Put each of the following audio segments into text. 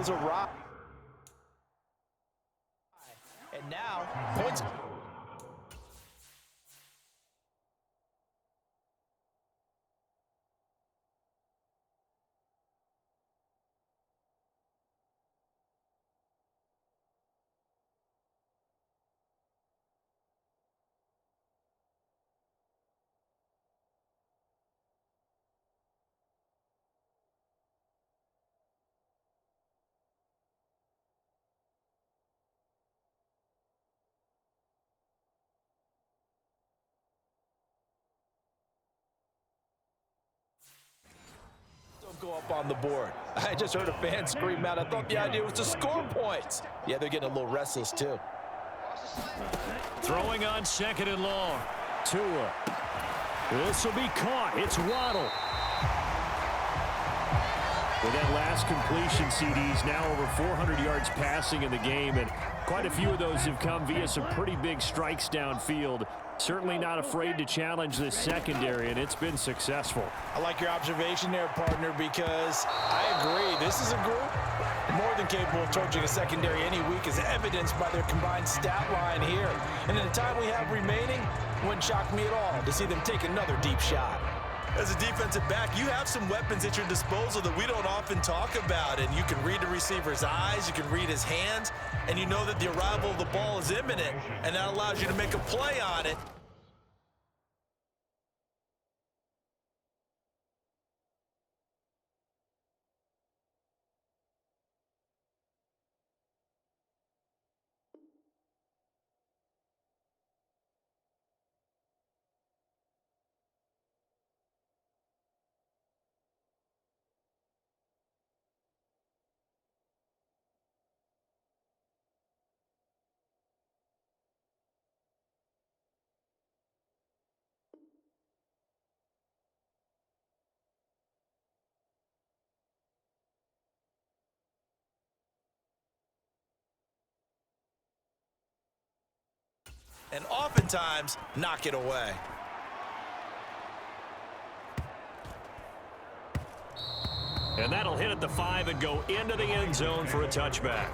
throws awry. And now, points. Go up on the board. I just heard a fan scream out. I thought the idea was to score points. Yeah, they're getting a little restless too. Throwing on second and long. Tua. This will be caught. It's Waddle. With that last completion, CDs now over 400 yards passing in the game, and quite a few of those have come via some pretty big strikes downfield. Certainly not afraid to challenge this secondary, and it's been successful. I like your observation there, partner, because I agree. This is a group more than capable of torching a secondary any week, as evidenced by their combined stat line here. And in the time we have remaining, wouldn't shock me at all to see them take another deep shot. As a defensive back, you have some weapons at your disposal that we don't often talk about, and you can read the receiver's eyes, you can read his hands, and you know that the arrival of the ball is imminent, and that allows you to make a play on it. And oftentimes knock it away. And that'll hit at the 5 and go into the end zone for a touchback.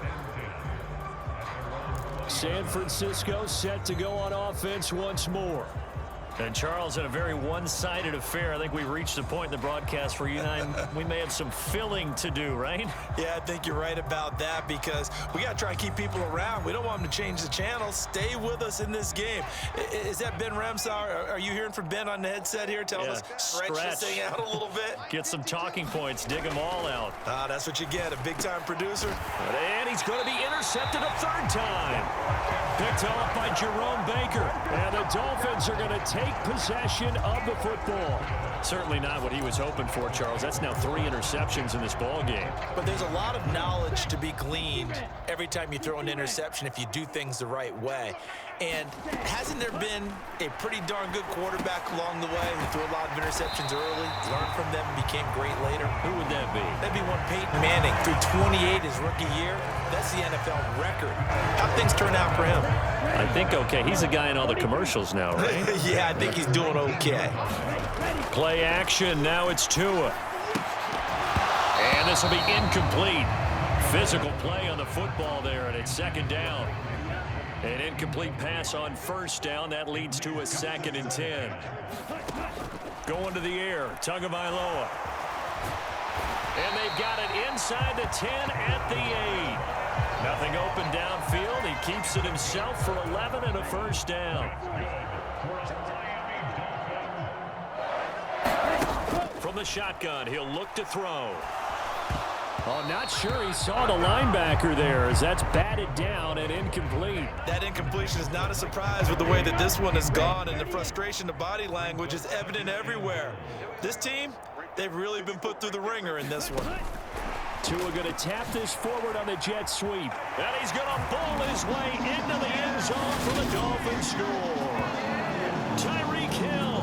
San Francisco set to go on offense once more. And Charles, in a very one-sided affair, I think we reached a point in the broadcast where you and I, we may have some filling to do, right? Yeah, I think you're right about that, because we got to try and keep people around. We don't want them to change the channel. Stay with us in this game. Is that Ben Ramsauer? Are you hearing from Ben on the headset here? Telling us stretch this thing out a little bit? Get some talking points. Dig them all out. That's what you get, a big-time producer. And he's going to be intercepted a third time. Picked off by Jerome Baker. And the Dolphins are going to take possession of the football. Certainly not what he was hoping for, Charles. That's now 3 interceptions in this ball game. But there's a lot of knowledge to be gleaned every time you throw an interception if you do things the right way. And hasn't there been a pretty darn good quarterback along the way who threw a lot of interceptions early, learned from them, and became great later? Who would that be? That'd be one Peyton Manning. Threw 28 his rookie year. That's the NFL record. How'd things turn out for him? I think okay. He's a guy in all the commercials now, right? Yeah, I think he's doing okay. Play action. Now it's Tua. And this will be incomplete. Physical play on the football there, and it's second down. An incomplete pass on first down. That leads to a 2nd and 10. Going to the air. Tagovailoa. And they've got it inside the 10 at the 8. Nothing open downfield. He keeps it himself for 11 and a first down. From the shotgun, he'll look to throw. Oh, not sure he saw the linebacker there, as that's batted down and incomplete. That incompletion is not a surprise with the way that this one has gone, and the frustration, the body language is evident everywhere. This team, they've really been put through the ringer in this one. Tua going to tap this forward on the jet sweep. And he's going to bowl his way into the end zone for the Dolphins score. Tyreek Hill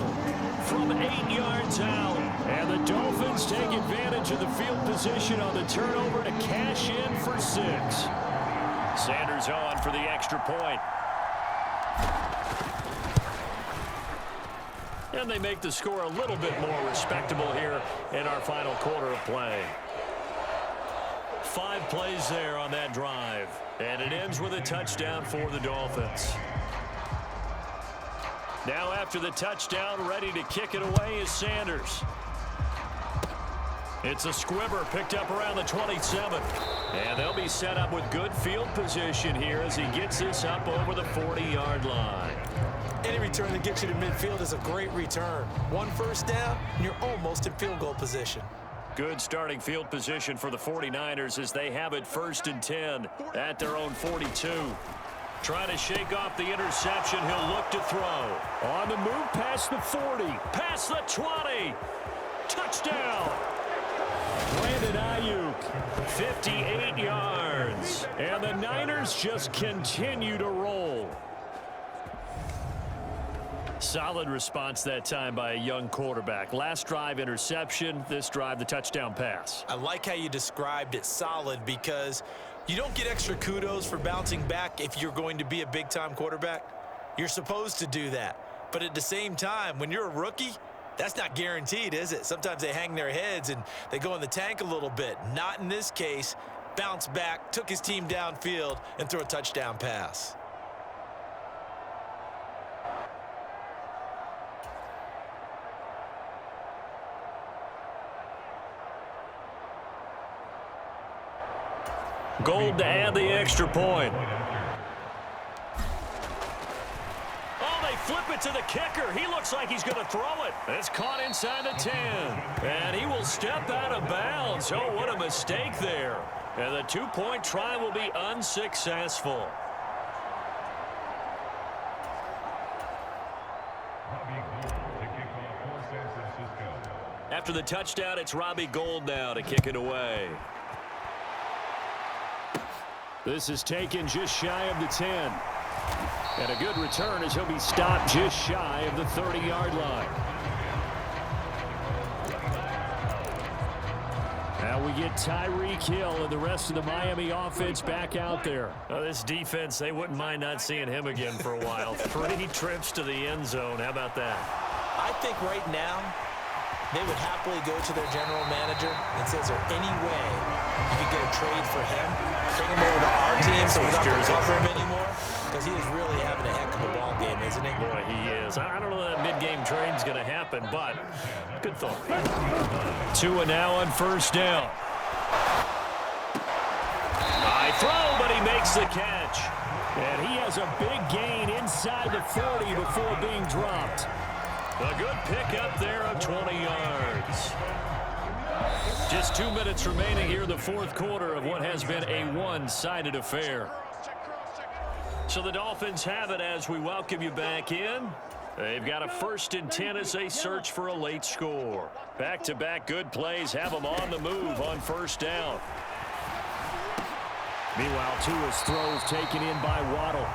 from 8 yards out. And the Dolphins take advantage of the field position on the turnover to cash in for 6. Sanders on for the extra point. And they make the score a little bit more respectable here in our final quarter of play. 5 plays there on that drive. And it ends with a touchdown for the Dolphins. Now after the touchdown, ready to kick it away is Sanders. It's a squibber picked up around the 27. And they'll be set up with good field position here as he gets this up over the 40-yard line. Any return that gets you to midfield is a great return. 1 first down, and you're almost in field goal position. Good starting field position for the 49ers as they have it 1st and 10 at their own 42. Trying to shake off the interception. He'll look to throw. On the move past the 40. Past the 20. Touchdown. Brandon Ayuk, 58 yards. And the Niners just continue to roll. Solid response that time by a young quarterback. Last drive, interception. This drive, the touchdown pass. I like how you described it, solid, because you don't get extra kudos for bouncing back if you're going to be a big-time quarterback. You're supposed to do that. But at the same time, when you're a rookie, that's not guaranteed, is it? Sometimes they hang their heads and they go in the tank a little bit. Not in this case. Bounce back, took his team downfield, and threw a touchdown pass. Gold to add the extra point. Oh, they flip it to the kicker. He looks like he's going to throw it. It's caught inside the 10. And he will step out of bounds. Oh, what a mistake there. And the 2-point try will be unsuccessful. After the touchdown, it's Robbie Gould now to kick it away. This is taken just shy of the 10. And a good return as he'll be stopped just shy of the 30-yard line. Now we get Tyreek Hill and the rest of the Miami offense back out there. This defense, they wouldn't mind not seeing him again for a while. 3 trips to the end zone. How about that? I think right now they would happily go to their general manager and say, is there any way you could get a trade for him? Bring him over to our team so we don't have to cover him anymore? Because he is really having a heck of a ball game, isn't he? Boy, he is. I don't know that mid-game trade's going to happen, but good thought. Tua now on 1st down. High throw, but he makes the catch. And he has a big gain inside the 40 before being dropped. A good pick up there of 20 yards. Just 2 minutes remaining here in the 4th quarter of what has been a one-sided affair. So the Dolphins have it as we welcome you back in. They've got a 1st and 10 as they search for a late score. Back-to-back good plays have them on the move on 1st down. Meanwhile, Tua's throws taken in by Waddle.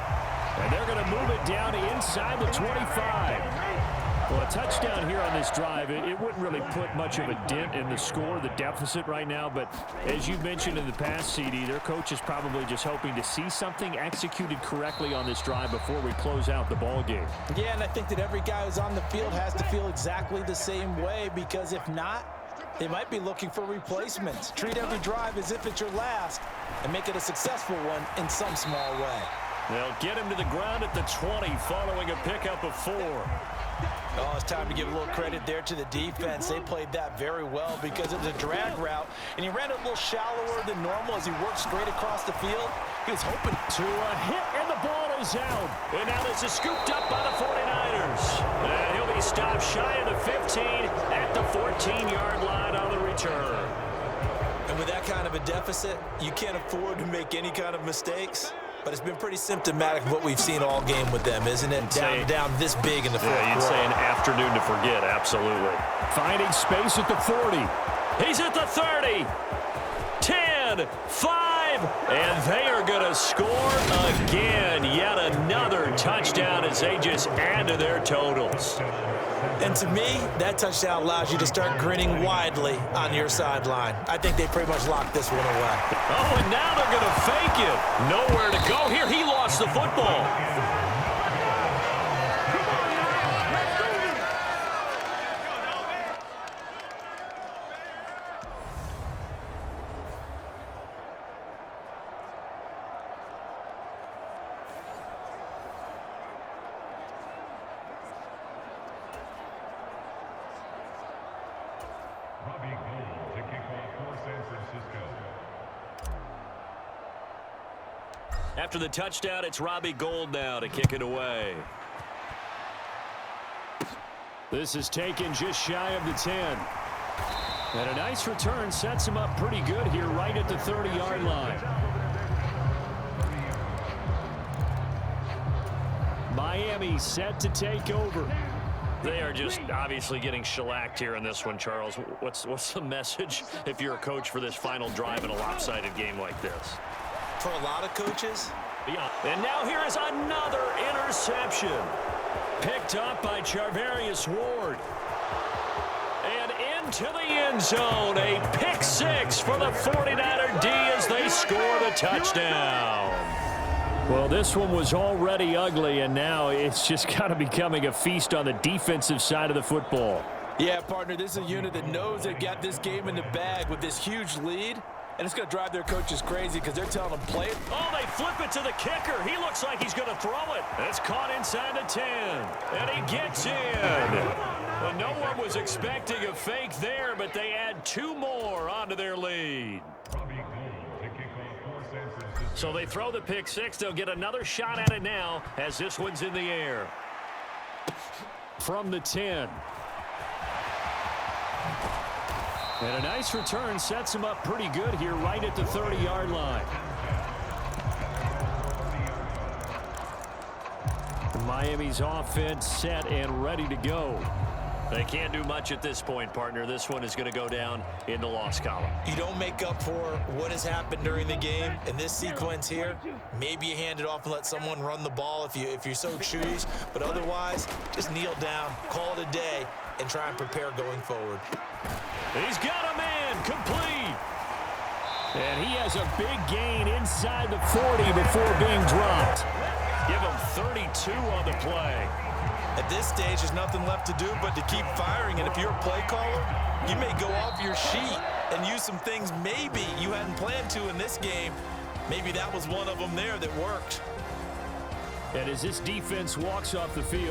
And they're going to move it down to inside the 25. Well, a touchdown here on this drive, it wouldn't really put much of a dent in the score, the deficit right now. But as you mentioned in the past, CD, their coach is probably just hoping to see something executed correctly on this drive before we close out the ball game. Yeah, and I think that every guy who's on the field has to feel exactly the same way, because if not, they might be looking for replacements. Treat every drive as if it's your last and make it a successful one in some small way. They'll get him to the ground at the 20 following a pickup of 4. Oh, it's time to give a little credit there to the defense. They played that very well because it was a drag route, and he ran it a little shallower than normal as he worked straight across the field. He was hoping to a hit, and the ball is out. And now this is scooped up by the 49ers. And he'll be stopped shy of the 15 at the 14-yard line on the return. And with that kind of a deficit, you can't afford to make any kind of mistakes. But it's been pretty symptomatic of what we've seen all game with them, isn't it? Down this big in the 4th quarter. Yeah, you'd say an afternoon to forget, absolutely. Finding space at the 40. He's at the 30. 10, 5, and they are going to score again. Yet another touchdown as they just add to their totals. And to me, that touchdown allows you to start grinning widely on your sideline. I think they pretty much locked this one away. Oh, and now they're going to fake it. Nowhere to go here. He lost the football. After the touchdown, it's Robbie Gould now to kick it away. This is taken just shy of the 10. And a nice return sets him up pretty good here right at the 30-yard line. Miami set to take over. They are just obviously getting shellacked here in this one, Charles. What's the message if you're a coach for this final drive in a lopsided game like this? For a lot of coaches. Yeah. And now here is another interception. Picked up by Charvarius Ward. And into the end zone. A pick six for the 49er D as they score the touchdown. Well, this one was already ugly, and now it's just kind of becoming a feast on the defensive side of the football. Yeah, partner, this is a unit that knows they've got this game in the bag with this huge lead, and it's going to drive their coaches crazy because they're telling them play it. Oh, they flip it to the kicker. He looks like he's going to throw it. It's caught inside the 10, and he gets in. Well, no one was expecting a fake there, but they add two more onto their lead. So they throw the pick six. They'll get another shot at it now as this one's in the air. From the 10. And a nice return sets him up pretty good here right at the 30-yard line. Miami's offense set and ready to go. They can't do much at this point, partner. This one is going to go down in the loss column. You don't make up for what has happened during the game. In this sequence here, maybe you hand it off and let someone run the ball if you so choose. But otherwise, just kneel down, call it a day, and try and prepare going forward. He's got a man complete. And he has a big gain inside the 40 before being dropped. Give him 32 on the play. At this stage, there's nothing left to do but to keep firing. And if you're a play caller, you may go off your sheet and use some things maybe you hadn't planned to in this game. Maybe that was one of them there that worked. And as this defense walks off the field,